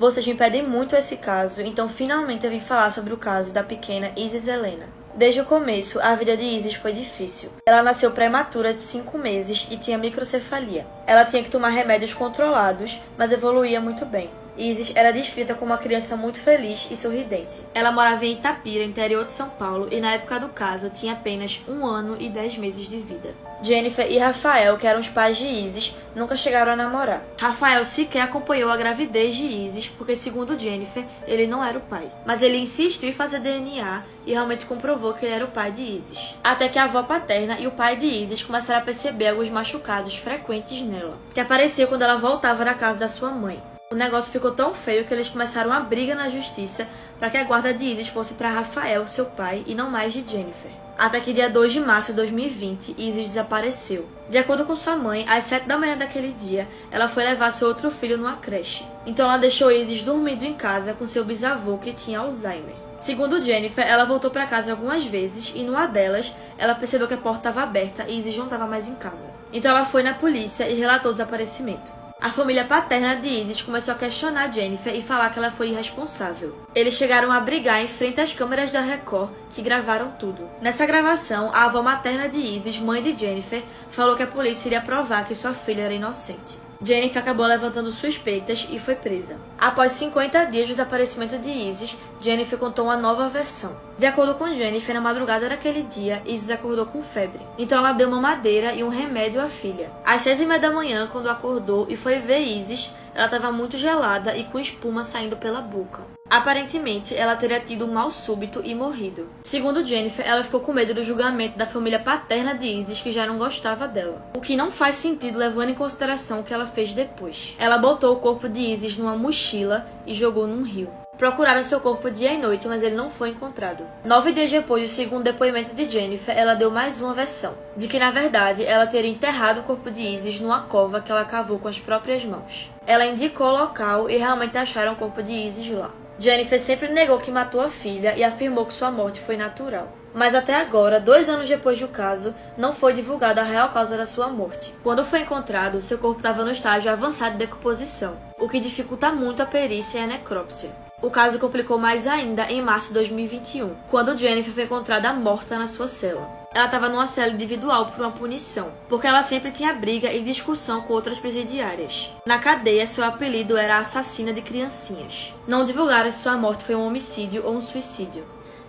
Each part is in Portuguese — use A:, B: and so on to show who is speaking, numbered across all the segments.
A: Vocês me pedem muito esse caso, então finalmente eu vim falar sobre o caso da pequena Isis Helena. Desde o começo, a vida de Isis foi difícil. Ela nasceu prematura de 5 meses e tinha microcefalia. Ela tinha que tomar remédios controlados, mas evoluía muito bem. Isis era descrita como uma criança muito feliz e sorridente. Ela morava em Itapira, interior de São Paulo, e na época do caso tinha apenas 1 ano e 10 meses de vida. Jennifer e Rafael, que eram os pais de Isis, nunca chegaram a namorar. Rafael sequer acompanhou a gravidez de Isis, porque segundo Jennifer, ele não era o pai. Mas ele insistiu em fazer DNA e realmente comprovou que ele era o pai de Isis. Até que a avó paterna e o pai de Isis começaram a perceber alguns machucados frequentes nela, que apareciam quando ela voltava da casa da sua mãe. O negócio ficou tão feio que eles começaram uma briga na justiça para que a guarda de Isis fosse para Rafael, seu pai, e não mais de Jennifer. Até que dia 2 de março de 2020, Isis desapareceu. De acordo com sua mãe, às 7 da manhã daquele dia, ela foi levar seu outro filho numa creche. Então ela deixou Isis dormindo em casa com seu bisavô que tinha Alzheimer. Segundo Jennifer, ela voltou para casa algumas vezes e numa delas, ela percebeu que a porta estava aberta e Isis não estava mais em casa. Então ela foi na polícia e relatou o desaparecimento. A família paterna de Isis começou a questionar Jennifer e falar que ela foi irresponsável. Eles chegaram a brigar em frente às câmeras da Record, que gravaram tudo. Nessa gravação, a avó materna de Isis, mãe de Jennifer, falou que a polícia iria provar que sua filha era inocente. Jennifer acabou levantando suspeitas e foi presa. Após 50 dias do desaparecimento de Isis, Jennifer contou uma nova versão. De acordo com Jennifer, na madrugada daquele dia, Isis acordou com febre. Então ela deu mamadeira e um remédio à filha. Às 6h30 da manhã, quando acordou e foi ver Isis, ela estava muito gelada e com espuma saindo pela boca. Aparentemente, ela teria tido um mal súbito e morrido. Segundo Jennifer, ela ficou com medo do julgamento da família paterna de Isis, que já não gostava dela. O que não faz sentido levando em consideração o que ela fez depois. Ela botou o corpo de Isis numa mochila e jogou num rio. Procuraram seu corpo dia e noite, mas ele não foi encontrado. 9 dias depois do segundo depoimento de Jennifer, ela deu mais uma versão, de que na verdade ela teria enterrado o corpo de Isis numa cova que ela cavou com as próprias mãos. Ela indicou o local e realmente acharam o corpo de Isis lá. Jennifer sempre negou que matou a filha e afirmou que sua morte foi natural. Mas até agora, 2 anos depois do caso, não foi divulgada a real causa da sua morte. Quando foi encontrado, seu corpo estava no estágio avançado de decomposição, o que dificulta muito a perícia e a necrópsia. O caso complicou mais ainda em março de 2021, quando Jennifer foi encontrada morta na sua cela. Ela estava numa cela individual por uma punição, porque ela sempre tinha briga e discussão com outras presidiárias. Na cadeia, seu apelido era Assassina de Criancinhas. Não divulgaram se sua morte foi um homicídio ou um suicídio.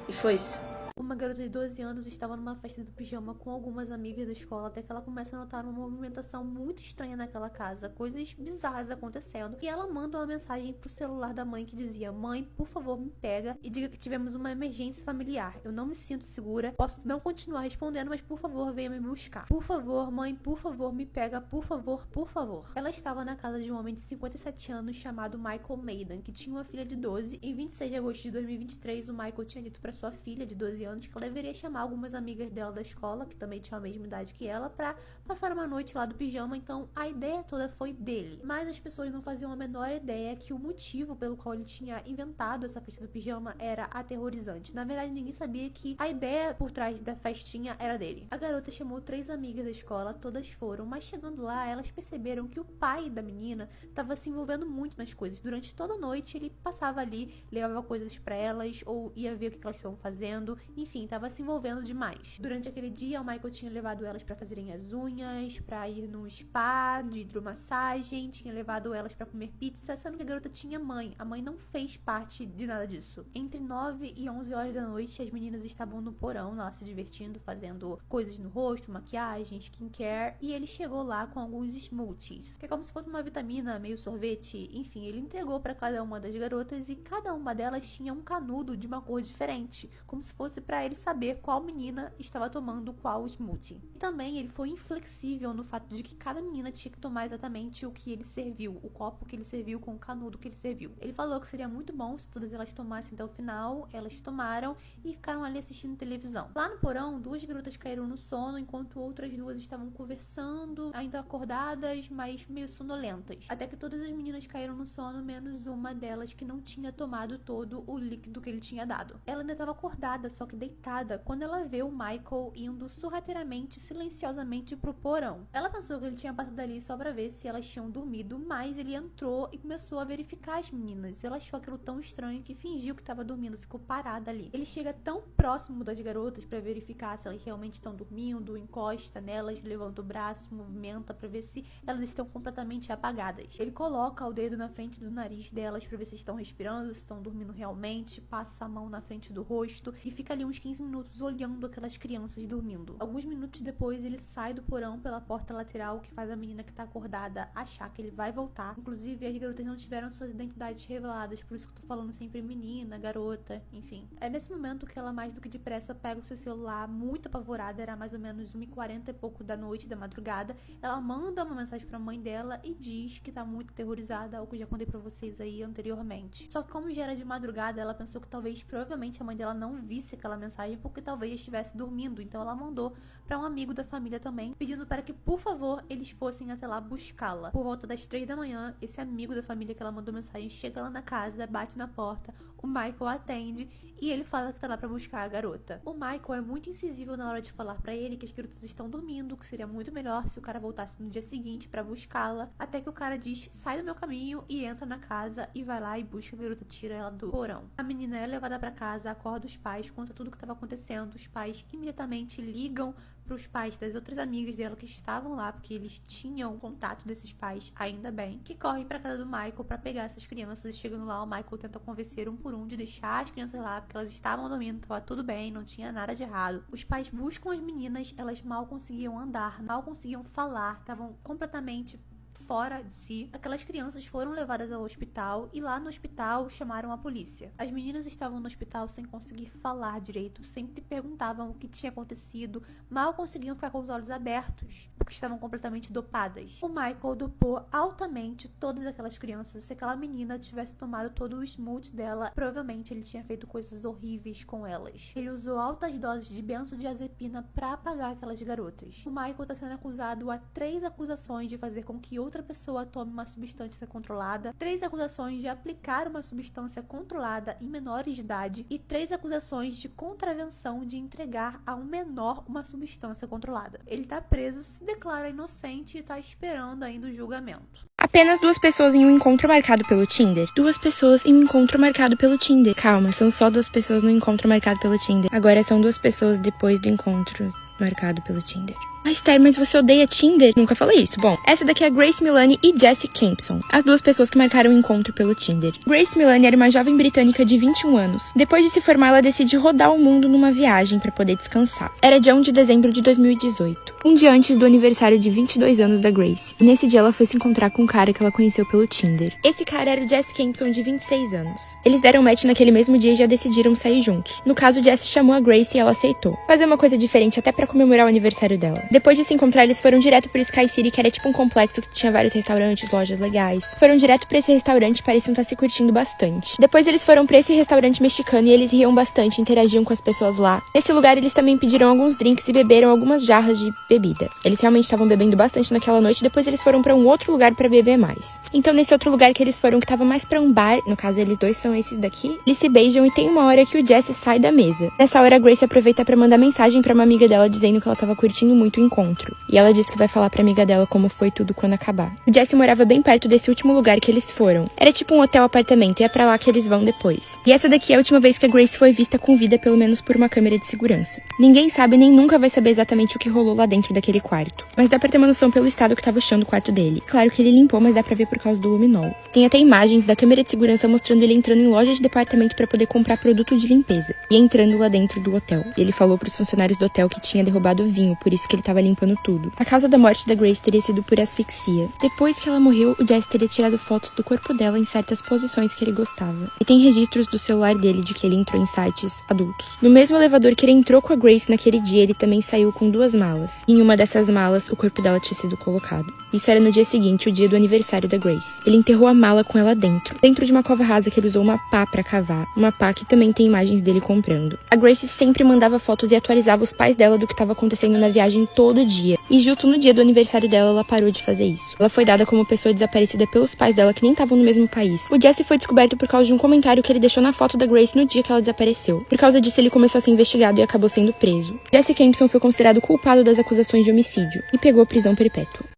A: E foi isso.
B: Uma garota de 12 anos estava numa festa do pijama com algumas amigas da escola, até que ela começa a notar uma movimentação muito estranha naquela casa, coisas bizarras acontecendo, e ela manda uma mensagem pro celular da mãe que dizia: "Mãe, por favor, me pega e diga que tivemos uma emergência familiar. Eu não me sinto segura, posso não continuar respondendo, mas por favor, venha me buscar. Por favor, mãe, por favor, me pega, por favor, por favor." Ela estava na casa de um homem de 57 anos chamado Michael Maiden, que tinha uma filha de 12. Em 26 de agosto de 2023, o Michael tinha dito para sua filha de 12 anos que ela deveria chamar algumas amigas dela da escola, que também tinham a mesma idade que ela, pra passar uma noite lá do pijama. Então a ideia toda foi dele, mas as pessoas não faziam a menor ideia que o motivo pelo qual ele tinha inventado essa festa do pijama era aterrorizante. Na verdade, ninguém sabia que a ideia por trás da festinha era dele. A garota chamou 3 amigas da escola, todas foram, mas chegando lá, elas perceberam que o pai da menina estava se envolvendo muito nas coisas. Durante toda a noite, ele passava ali, levava coisas pra elas, ou ia ver o que elas estavam fazendo. Enfim, tava se envolvendo demais. Durante aquele dia, o Michael tinha levado elas pra fazerem as unhas, pra ir no spa, de hidromassagem, tinha levado elas pra comer pizza, sendo que a garota tinha mãe. A mãe não fez parte de nada disso. Entre 9 e 11 horas da noite, as meninas estavam no porão, lá se divertindo, fazendo coisas no rosto, maquiagem, skincare, e ele chegou lá com alguns smoothies, que é como se fosse uma vitamina, meio sorvete. Enfim, ele entregou pra cada uma das garotas e cada uma delas tinha um canudo de uma cor diferente, como se fosse pra ele saber qual menina estava tomando qual smoothie. E também ele foi inflexível no fato de que cada menina tinha que tomar exatamente o que ele serviu, o copo que ele serviu com o canudo que ele serviu. Ele falou que seria muito bom se todas elas tomassem até o final. Elas tomaram e ficaram ali assistindo televisão. Lá no porão, 2 garotas caíram no sono, enquanto outras 2 estavam conversando, ainda acordadas, mas meio sonolentas. Até que todas as meninas caíram no sono, menos uma delas que não tinha tomado todo o líquido que ele tinha dado. Ela ainda estava acordada, só que que deitada quando ela vê o Michael indo sorrateiramente, silenciosamente pro porão. Ela pensou que ele tinha passado ali só pra ver se elas tinham dormido, mas ele entrou e começou a verificar as meninas. Ela achou aquilo tão estranho que fingiu que estava dormindo, ficou parada ali. Ele chega tão próximo das garotas pra verificar se elas realmente estão dormindo, encosta nelas, levanta o braço, movimenta pra ver se elas estão completamente apagadas. Ele coloca o dedo na frente do nariz delas pra ver se estão respirando, se estão dormindo realmente, passa a mão na frente do rosto e fica ali uns 15 minutos olhando aquelas crianças dormindo. Alguns minutos depois ele sai do porão pela porta lateral, que faz a menina que tá acordada achar que ele vai voltar. Inclusive as garotas não tiveram suas identidades reveladas, por isso que eu tô falando sempre menina, garota, enfim. É nesse momento que ela mais do que depressa pega o seu celular, muito apavorada, era mais ou menos 1h40 e pouco da noite, da madrugada. Ela manda uma mensagem pra mãe dela e diz que tá muito aterrorizada, o que eu já contei pra vocês aí anteriormente. Só que como já era de madrugada, ela pensou que provavelmente a mãe dela não visse aquela mensagem porque talvez estivesse dormindo, então ela mandou pra um amigo da família também, pedindo para que, por favor, eles fossem até lá buscá-la. Por volta das 3 da manhã, esse amigo da família que ela mandou mensagem chega lá na casa, bate na porta, o Michael atende e ele fala que tá lá pra buscar a garota. O Michael é muito incisivo na hora de falar pra ele que as garotas estão dormindo, que seria muito melhor se o cara voltasse no dia seguinte pra buscá-la, até que o cara diz, sai do meu caminho, e entra na casa e vai lá e busca a garota, tira ela do porão. A menina é levada pra casa, acorda os pais, conta tudo o que estava acontecendo. Os pais imediatamente ligam pros pais das outras amigas dela que estavam lá, porque eles tinham contato desses pais, ainda bem, que correm pra casa do Michael pra pegar essas crianças. E chegando lá, o Michael tenta convencer um por um de deixar as crianças lá, porque elas estavam dormindo, tava tudo bem, não tinha nada de errado. Os pais buscam as meninas, elas mal conseguiam andar, mal conseguiam falar, estavam completamente fora de si. Aquelas crianças foram levadas ao hospital e lá no hospital chamaram a polícia. As meninas estavam no hospital sem conseguir falar direito, sempre perguntavam o que tinha acontecido, mal conseguiam ficar com os olhos abertos, porque estavam completamente dopadas. O Michael dopou altamente todas aquelas crianças. Se aquela menina tivesse tomado todo o smooth dela, provavelmente ele tinha feito coisas horríveis com elas. Ele usou altas doses de benzodiazepina pra apagar aquelas garotas. O Michael tá sendo acusado a 3 acusações de fazer com que outra pessoa tome uma substância controlada, 3 acusações de aplicar uma substância controlada em menores de idade e 3 acusações de contravenção de entregar a um menor uma substância controlada. Ele tá preso, se declara inocente e tá esperando ainda o julgamento.
C: Apenas 2 pessoas em um encontro marcado pelo Tinder. 2 pessoas em um encontro marcado pelo Tinder. Calma, são só 2 pessoas no encontro marcado pelo Tinder. Agora são 2 pessoas depois do encontro marcado pelo Tinder. Mas, Ter, mas você odeia Tinder? Nunca falei isso. Bom, essa daqui é a Grace Milani e Jessie Campson, as 2 pessoas que marcaram o encontro pelo Tinder. Grace Milani era uma jovem britânica de 21 anos. Depois de se formar, ela decide rodar o mundo numa viagem para poder descansar. Era dia 1 de dezembro de 2018, um dia antes do aniversário de 22 anos da Grace. E nesse dia ela foi se encontrar com um cara que ela conheceu pelo Tinder. Esse cara era o Jesse Campson, de 26 anos. Eles deram match naquele mesmo dia e já decidiram sair juntos. No caso, Jesse chamou a Grace e ela aceitou. Fazer uma coisa diferente até para comemorar o aniversário dela. Depois de se encontrar, eles foram direto pro Sky City, que era tipo um complexo que tinha vários restaurantes, lojas legais. Foram direto pra esse restaurante e pareciam estar se curtindo bastante. Depois eles foram pra esse restaurante mexicano e eles riam bastante, interagiam com as pessoas lá. Nesse lugar eles também pediram alguns drinks e beberam algumas jarras de bebida. Eles realmente estavam bebendo bastante naquela noite. Depois eles foram pra um outro lugar pra beber mais. Então nesse outro lugar que eles foram, que tava mais pra um bar, no caso eles 2 são esses daqui, eles se beijam e tem uma hora que o Jesse sai da mesa. Nessa hora a Grace aproveita pra mandar mensagem pra uma amiga dela dizendo que ela tava curtindo muito o encontro. E ela disse que vai falar pra amiga dela como foi tudo quando acabar. O Jesse morava bem perto desse último lugar que eles foram. Era tipo um hotel-apartamento e é pra lá que eles vão depois. E essa daqui é a última vez que a Grace foi vista com vida, pelo menos por uma câmera de segurança. Ninguém sabe nem nunca vai saber exatamente o que rolou lá dentro daquele quarto. Mas dá pra ter uma noção pelo estado que tava o chão do quarto dele. Claro que ele limpou, mas dá pra ver por causa do luminol. Tem até imagens da câmera de segurança mostrando ele entrando em lojas de departamento pra poder comprar produto de limpeza. E entrando lá dentro do hotel. E ele falou pros funcionários do hotel que tinha derrubado o vinho, por isso que ele tava limpando tudo. A causa da morte da Grace teria sido por asfixia. Depois que ela morreu, o Jesse teria tirado fotos do corpo dela em certas posições que ele gostava. E tem registros do celular dele de que ele entrou em sites adultos. No mesmo elevador que ele entrou com a Grace naquele dia, ele também saiu com 2 malas. E em uma dessas malas, o corpo dela tinha sido colocado. Isso era no dia seguinte, o dia do aniversário da Grace. Ele enterrou a mala com ela dentro de uma cova rasa que ele usou uma pá pra cavar. Uma pá que também tem imagens dele comprando. A Grace sempre mandava fotos e atualizava os pais dela do que estava acontecendo na viagem todo dia. E justo no dia do aniversário dela, ela parou de fazer isso. Ela foi dada como pessoa desaparecida pelos pais dela, que nem estavam no mesmo país. O Jesse foi descoberto por causa de um comentário que ele deixou na foto da Grace no dia que ela desapareceu. Por causa disso, ele começou a ser investigado e acabou sendo preso. Jesse Campson foi considerado culpado das acusações de homicídio e pegou prisão perpétua.